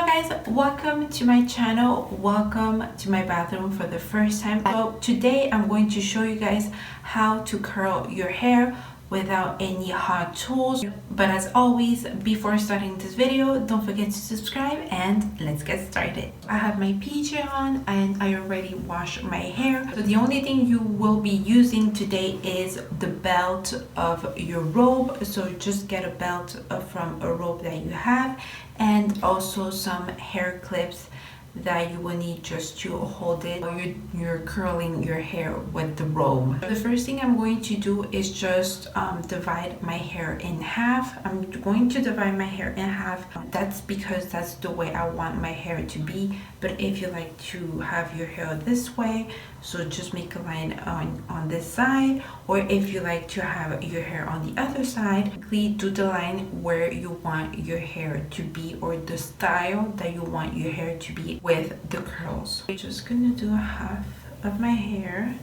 Hello guys, welcome to my channel, welcome to my bathroom for the first time. So today I'm going to show you guys how to curl your hair without any hot tools. But as always, before starting this video, don't forget to subscribe and let's get started. I have my PJ on and I already washed my hair. So the only thing you will be using today is the belt of your robe. So just get a belt from a robe that you have, and also some hair clips that you will need just to hold it while you're curling your hair with the robe. The first thing I'm going to do is just divide my hair in half. I'm going to divide my hair in half. That's because that's the way I want my hair to be. But if you like to have your hair this way, so just make a line on this side, or if you like to have your hair on the other side, please do the line where you want your hair to be, or the style that you want your hair to be with the curls. I'm just gonna do a half of my hair.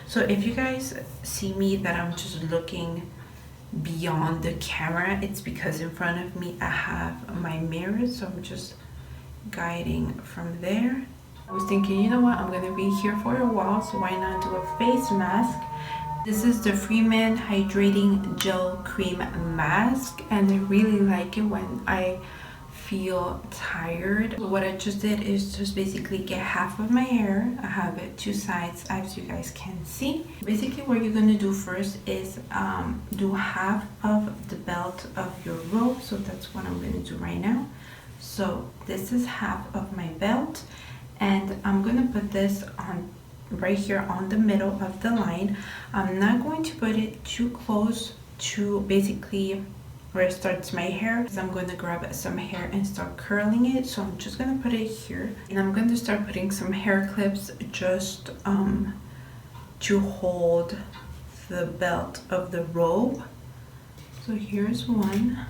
So if you guys see me that I'm just looking beyond the camera, it's because in front of me I have my mirror, so I'm just guiding from there. I was thinking, you know what, I'm gonna be here for a while, so why not do a face mask. This is the Freeman Hydrating Gel Cream Mask, and I really like it when I feel tired. So what I just did is just basically get half of my hair. I have it two sides, as you guys can see. Basically what you're gonna do first is do half of the belt of your robe. So that's what I'm gonna do right now. So this is half of my belt, and I'm gonna put this on right here on the middle of the line. I'm not going to put it too close to basically where it starts my hair, because I'm going to grab some hair and start curling it. So I'm just going to put it here, and I'm going to start putting some hair clips just to hold the belt of the robe. So here's one.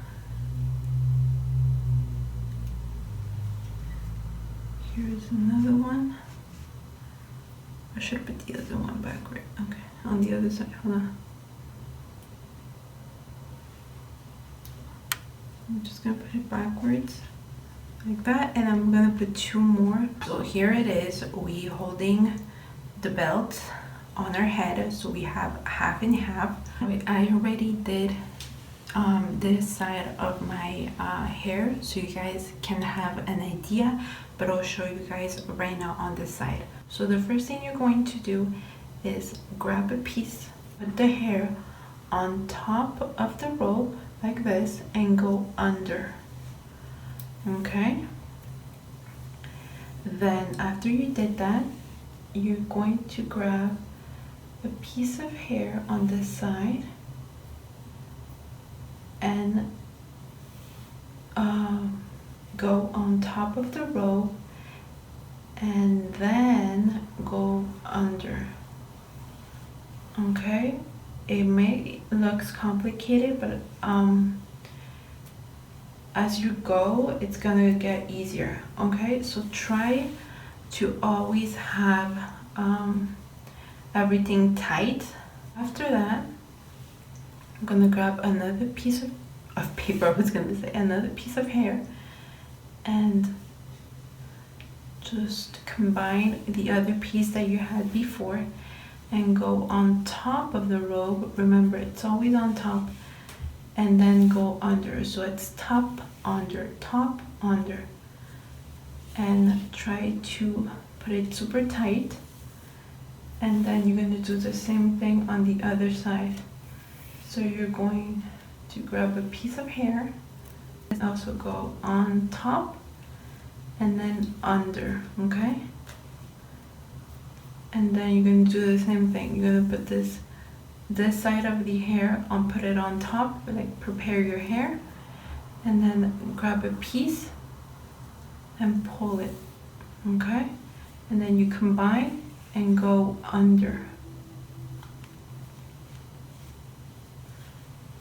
Here's another one. I should put the other one back, right? Okay, on the other side. Hold on. I'm just gonna put it backwards like that, and I'm gonna put two more. So here it is, we holding the belt on our head, so we have half and half. I already did this side of my hair, so you guys can have an idea, but I'll show you guys right now on this side. So the first thing you're going to do is grab a piece, put the hair on top of the robe like this, and go under. Okay, then after you did that, you're going to grab a piece of hair on this side and go on top of the robe, and then go under. Okay, it may looks complicated, but as you go, it's gonna get easier. Okay, so try to always have everything tight. After that, I'm gonna grab another piece of paper, I was gonna say another piece of hair, and just combine the other piece that you had before and go on top of the robe. Remember, it's always on top, and then go under. So it's top, under, and try to put it super tight. And then you're going to do the same thing on the other side. So you're going to grab a piece of hair and also go on top and then under. Okay, and then you're going to do the same thing. You're going to put this side of the hair on, put it on top, like prepare your hair, and then grab a piece and pull it. Okay, and then you combine and go under.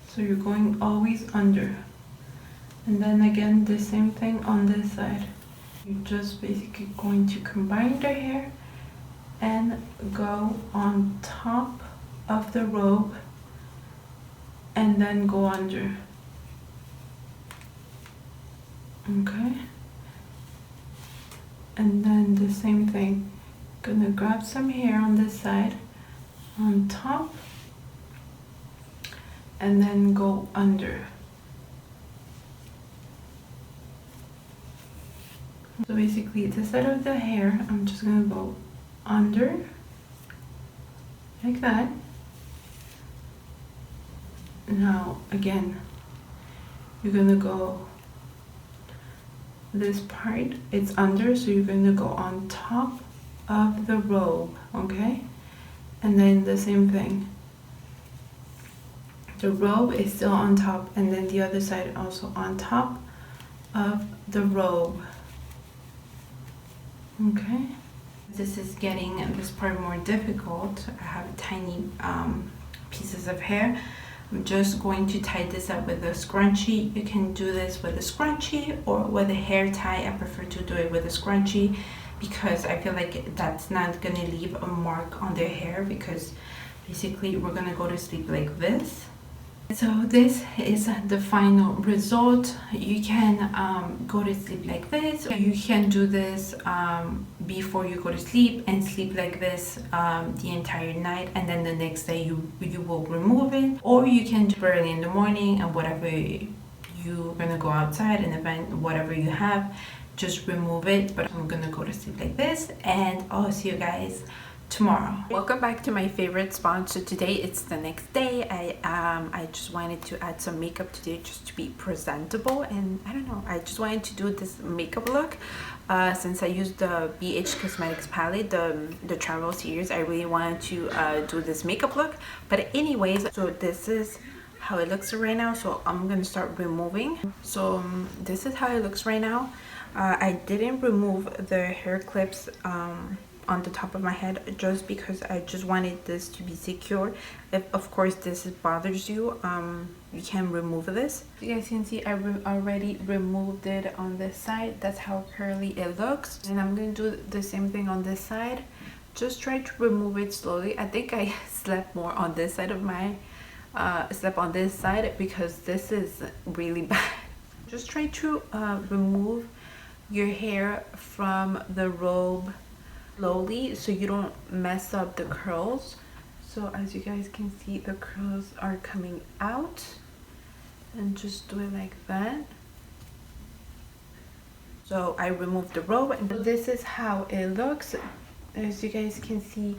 So you're going always under, and then again the same thing on this side. You're just basically going to combine the hair and go on top of the robe and then go under. Okay, And then the same thing, gonna grab some hair on this side, on top, and then go under. So basically this side of the hair, I'm just gonna go under, like that. Now again, you're gonna go this part, it's under, so you're gonna go on top of the robe, okay? And then the same thing, the robe is still on top, and then the other side also on top of the robe, okay? This is getting this part more difficult. I have tiny pieces of hair. I'm just going to tie this up with a scrunchie. You can do this with a scrunchie or with a hair tie. I prefer to do it with a scrunchie because I feel like that's not gonna leave a mark on their hair, because basically we're gonna go to sleep like this. So this is the final result. You can go to sleep like this. You can do this before you go to sleep and sleep like this the entire night, and then the next day you will remove it, or you can do it early in the morning, and whatever you're gonna go outside, an event, whatever you have, just remove it. But I'm gonna go to sleep like this, and I'll see you guys tomorrow. Welcome back to my favorite spot. So today it's the next day. I just wanted to add some makeup today just to be presentable, and I don't know, I just wanted to do this makeup look since I used the BH Cosmetics palette, the travel series. I really wanted to do this makeup look. But anyways, so this is how it looks right now. So I'm gonna start removing. So this is how it looks right now. I didn't remove the hair clips on the top of my head just because I just wanted this to be secure. If of course this bothers you, you can remove this. You guys can see I already removed it on this side. That's how curly it looks, and I'm gonna do the same thing on this side. Just try to remove it slowly. I think I slept more on this side of my on this side because this is really bad. Just try to remove your hair from the robe slowly so you don't mess up the curls. So as you guys can see, the curls are coming out, and just do it like that. So I removed the robe, and this is how it looks. As you guys can see,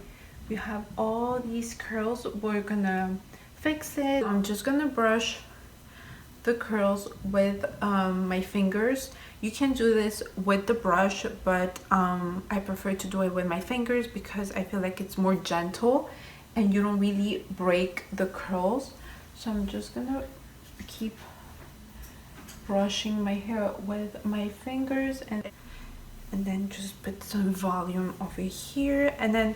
we have all these curls. We're gonna fix it. I'm just gonna brush the curls with my fingers. You can do this with the brush, but I prefer to do it with my fingers because I feel like it's more gentle and you don't really break the curls. So I'm just gonna keep brushing my hair with my fingers, and then just put some volume over here. And then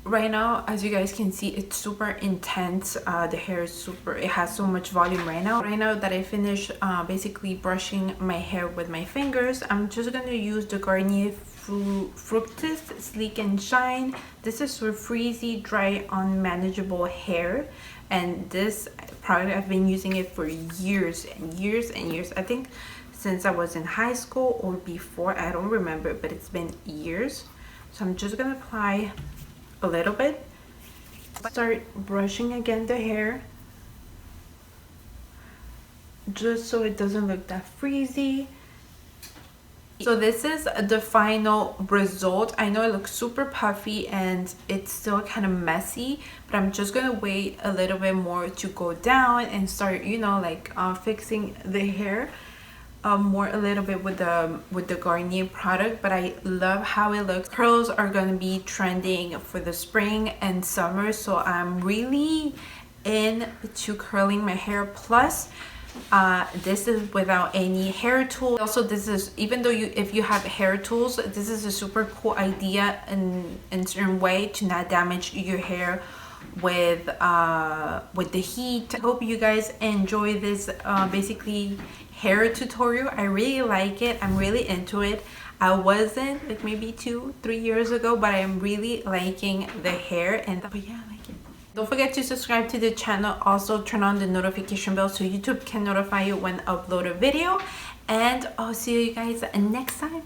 right now, as you guys can see, it's super intense. The hair is super, it has so much volume right now. Right now that I finished basically brushing my hair with my fingers, I'm just gonna use the Garnier Fructis Sleek and Shine. This is for frizzy, dry, unmanageable hair, and this product, I've been using it for years and years and years. I think since I was in high school or before, I don't remember, but it's been years. So I'm just gonna apply a little bit, start brushing again the hair just so it doesn't look that frizzy. So this is the final result. I know it looks super puffy and it's still kind of messy, but I'm just gonna wait a little bit more to go down and start, you know, like fixing the hair more a little bit with the Garnier product. But I love how it looks. Curls are gonna be trending for the spring and summer, so I'm really into curling my hair. Plus this is without any hair tools. Also, this is, even though if you have hair tools, this is a super cool idea in certain way to not damage your hair with the heat. I hope you guys enjoy this basically hair tutorial. I really like it. I'm really into it. I wasn't like maybe 2-3 years ago, but I'm really liking the hair. And but yeah, I like it. Don't forget to subscribe to the channel. Also turn on the notification bell so YouTube can notify you when I upload a video. And I'll see you guys next time.